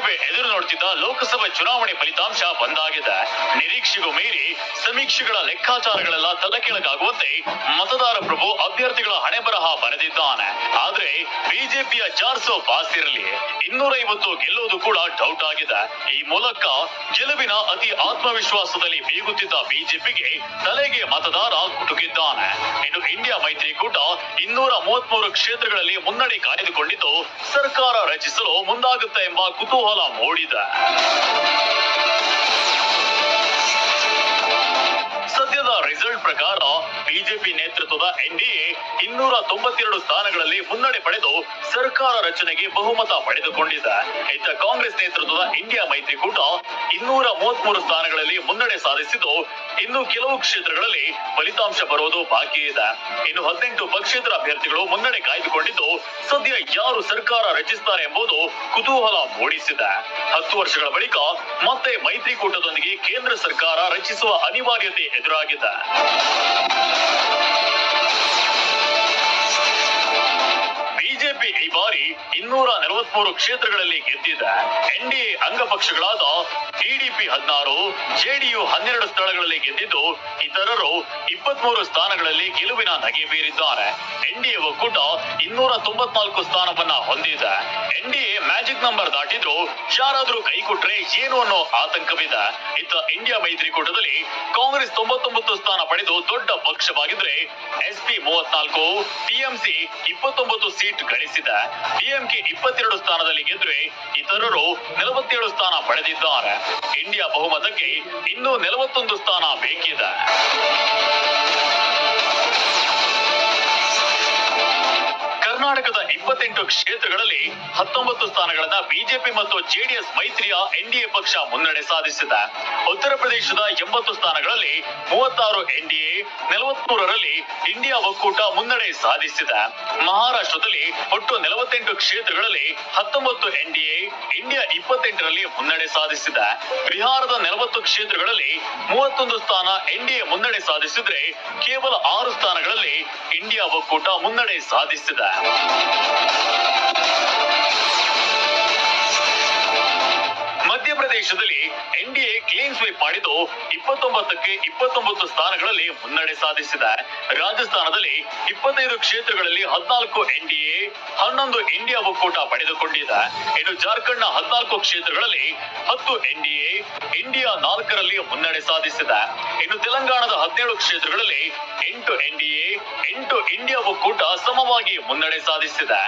ಬೇಸಿಗೆ ಎದುರು ನೋಡ್ತಿದ್ದ ಲೋಕಸಭಾ ಚುನಾವಣೆ ಫಲಿತಾಂಶ ಬಂದಾಗಿದೆ. ನಿರೀಕ್ಷೆಗೂ ಮೀರಿ ಸಮೀಕ್ಷೆಗಳ ಲೆಕ್ಕಾಚಾರಗಳೆಲ್ಲ ತಲೆಕೆಳಗಾಗುವಂತೆ ಮತದಾರ ಪ್ರಭು ಅಭ್ಯರ್ಥಿಗಳ ಹಣೆಬರಹ ಬರೆದಿದ್ದಾನೆ. ಆದ್ರೆ ಬಿಜೆಪಿಯ 400 ಪಾಸ್ ಇರಲಿ, 250 ಗೆಲ್ಲುವುದು ಕೂಡ ಡೌಟ್ ಆಗಿದೆ. ಈ ಮೂಲಕ ಗೆಲುವಿನ ಅತಿ ಆತ್ಮವಿಶ್ವಾಸದಲ್ಲಿ ಬೀಗುತ್ತಿದ್ದ ಬಿಜೆಪಿಗೆ ತಲೆಗೆ ಮತದಾರ ಕುಟುಕಿದ್ದಾನೆ. ಇನ್ನು ಇಂಡಿಯಾ ಮೈತ್ರಿಕೂಟ 233 ಕ್ಷೇತ್ರಗಳಲ್ಲಿ ಮುನ್ನಡೆ ಕಾಯ್ದುಕೊಂಡಿದ್ದು ಸರ್ಕಾರ ರಚಿಸಲು ಮುಂದಾಗುತ್ತೆ ಎಂಬ ಕುತೂಹಲ ಮೂಡಿದೆ. ಸದ್ಯದ ರಿಸಲ್ಟ್ ಪ್ರಕಾರ ಬಿಜೆಪಿ ನೇತೃತ್ವದ ಎನ್ಡಿಎ 292 ಸ್ಥಾನಗಳಲ್ಲಿ ಮುನ್ನಡೆ ಪಡೆದು ಸರ್ಕಾರ ರಚನೆಗೆ ಬಹುಮತ ಪಡೆದುಕೊಂಡಿದೆ. ಇತ್ತ ಕಾಂಗ್ರೆಸ್ ನೇತೃತ್ವದ ಇಂಡಿಯಾ ಮೈತ್ರಿಕೂಟ 233 ಸ್ಥಾನಗಳಲ್ಲಿ ಮುನ್ನಡೆ ಸಾಧಿಸಿದ್ದು ಇನ್ನು ಕೆಲವು ಕ್ಷೇತ್ರಗಳಲ್ಲಿ ಫಲಿತಾಂಶ ಬರುವುದು ಬಾಕಿ ಇದೆ. ಇನ್ನು 18 ಪಕ್ಷೇತರ ಅಭ್ಯರ್ಥಿಗಳು ಮುನ್ನಡೆ ಕಾಯ್ದುಕೊಂಡಿದ್ದು ಸದ್ಯ ಯಾರು ಸರ್ಕಾರ ರಚಿಸುತ್ತಾರೆ ಎಂಬುದು ಕುತೂಹಲ ಮೂಡಿಸಿದೆ. 10 ವರ್ಷಗಳ ಬಳಿಕ ಮತ್ತೆ ಮೈತ್ರಿಕೂಟದೊಂದಿಗೆ ಕೇಂದ್ರ ಸರ್ಕಾರ ರಚಿಸುವ ಅನಿವಾರ್ಯತೆ ಎದುರಾಗಿದೆ. ಬಿಜೆಪಿ ಈ ಬಾರಿ 243 ಕ್ಷೇತ್ರಗಳಲ್ಲಿ ಗೆದ್ದಿದೆ. ಎನ್ಡಿಎ ಅಂಗಪಕ್ಷಗಳಾದ ಟಿಡಿಪಿ 16, ಜೆಡಿಯು 12 ಸ್ಥಳಗಳಲ್ಲಿ ಗೆದ್ದಿದ್ದು ಇತರರು 23 ಸ್ಥಾನಗಳಲ್ಲಿ ಗೆಲುವಿನ ನಗೆ ಬೀರಿದ್ದಾರೆ. ಎನ್ಡಿಎ ಒಕ್ಕೂಟ 294 ಸ್ಥಾನವನ್ನ ಹೊಂದಿದೆ. ಎನ್ಡಿಎ ಮ್ಯಾಜಿಕ್ ನಂಬರ್ ದಾಟಿದ್ರು ಯಾರಾದ್ರೂ ಕೈ ಕೊಟ್ರೆ ಏನು ಅನ್ನೋ ಆತಂಕವಿದೆ. ಇತ್ತ ಇಂಡಿಯಾ ಮೈತ್ರಿಕೂಟದಲ್ಲಿ ಕಾಂಗ್ರೆಸ್ 99 ಸ್ಥಾನ ಪಡೆದು ದೊಡ್ಡ ಪಕ್ಷವಾಗಿದ್ರೆ ಎಸ್ಪಿ 34, ಟಿಎಂಸಿ 29 ಸೀಟ್ ಗಳಿಸಿದೆ. ಡಿಎಂಕೆ 22 ಸ್ಥಾನದಲ್ಲಿ ಗೆದ್ರೆ ಇತರರು 47 ಸ್ಥಾನ ಪಡೆದಿದ್ದಾರೆ. ಇಂಡಿಯಾ ಬಹುಮತಕ್ಕೆ ಇನ್ನೂ 41 ಸ್ಥಾನ ಬೇಕಿದೆ. ಕರ್ನಾಟಕದ 28 ಕ್ಷೇತ್ರಗಳಲ್ಲಿ 19 ಸ್ಥಾನಗಳನ್ನ ಬಿಜೆಪಿ ಮತ್ತು ಜೆಡಿಎಸ್ ಮೈತ್ರಿಯ ಎನ್ಡಿಎ ಪಕ್ಷ ಮುನ್ನಡೆ ಸಾಧಿಸಿದೆ. ಉತ್ತರ ಪ್ರದೇಶದ 80 ಸ್ಥಾನಗಳಲ್ಲಿ 36 ಎನ್ಡಿಎ, 43ರಲ್ಲಿ ಇಂಡಿಯಾ ಒಕ್ಕೂಟ ಮುನ್ನಡೆ ಸಾಧಿಸಿದೆ. ಮಹಾರಾಷ್ಟ್ರದಲ್ಲಿ ಒಟ್ಟು 48 ಕ್ಷೇತ್ರಗಳಲ್ಲಿ 19 ಎನ್ಡಿಎ, ಇಂಡಿಯಾ 28ರಲ್ಲಿ ಮುನ್ನಡೆ ಸಾಧಿಸಿದೆ. ಬಿಹಾರದ 40 ಕ್ಷೇತ್ರಗಳಲ್ಲಿ 31 ಸ್ಥಾನ ಎನ್ಡಿಎ ಮುನ್ನಡೆ ಸಾಧಿಸಿದ್ರೆ ಕೇವಲ 6 ಸ್ಥಾನಗಳಲ್ಲಿ ಇಂಡಿಯಾ ಒಕ್ಕೂಟ ಮುನ್ನಡೆ ಸಾಧಿಸಿದೆ. ಮಧ್ಯಪ್ರದೇಶದಲ್ಲಿ ಎನ್ಡಿಎ ಕ್ಲೀನ್ ಸ್ವೀಪ್ ಮಾಡಿದ್ದು 29ಕ್ಕೆ 29 ಸ್ಥಾನಗಳಲ್ಲಿ ಮುನ್ನಡೆ ಸಾಧಿಸಿದೆ. ರಾಜಸ್ಥಾನದಲ್ಲಿ 25 ಕ್ಷೇತ್ರಗಳಲ್ಲಿ 14 ಎನ್ಡಿಎ, 11 ಇಂಡಿಯಾ ಒಕ್ಕೂಟ ಪಡೆದುಕೊಂಡಿದೆ. ಇನ್ನು ಜಾರ್ಖಂಡ್ನ 14 ಕ್ಷೇತ್ರಗಳಲ್ಲಿ 10 ಎನ್ಡಿಎ, ಇಂಡಿಯಾ 4ರಲ್ಲಿ ಮುನ್ನಡೆ ಸಾಧಿಸಿದೆ. ಇನ್ನು ತೆಲಂಗಾಣದ 17 ಕ್ಷೇತ್ರಗಳಲ್ಲಿ 8 ಎನ್ಡಿಎ, 8 ಇಂಡಿಯಾ ಒಕ್ಕೂಟ ಸಮವಾಗಿ ಮುನ್ನಡೆ ಸಾಧಿಸಿದೆ.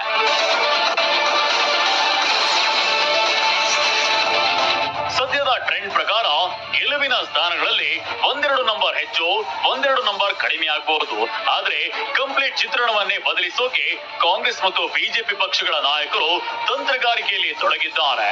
ಸದ್ಯದ ಟ್ರೆಂಡ್ ಪ್ರಕಾರ ಗೆಲುವಿನ ಸ್ಥಾನಗಳಲ್ಲಿ 1-2 ನಂಬರ್ ಹೆಚ್ಚು, 1-2 ನಂಬರ್ ಕಡಿಮೆ ಆಗಬಹುದು. ಆದ್ರೆ ಕಂಪ್ಲೀಟ್ ಚಿತ್ರಣವನ್ನೇ ಬದಲಿಸೋಕೆ ಕಾಂಗ್ರೆಸ್ ಮತ್ತು ಬಿಜೆಪಿ ಪಕ್ಷಗಳ ನಾಯಕರು ತಂತ್ರಗಾರಿಕೆಯಲ್ಲಿ ತೊಡಗಿದ್ದಾರೆ.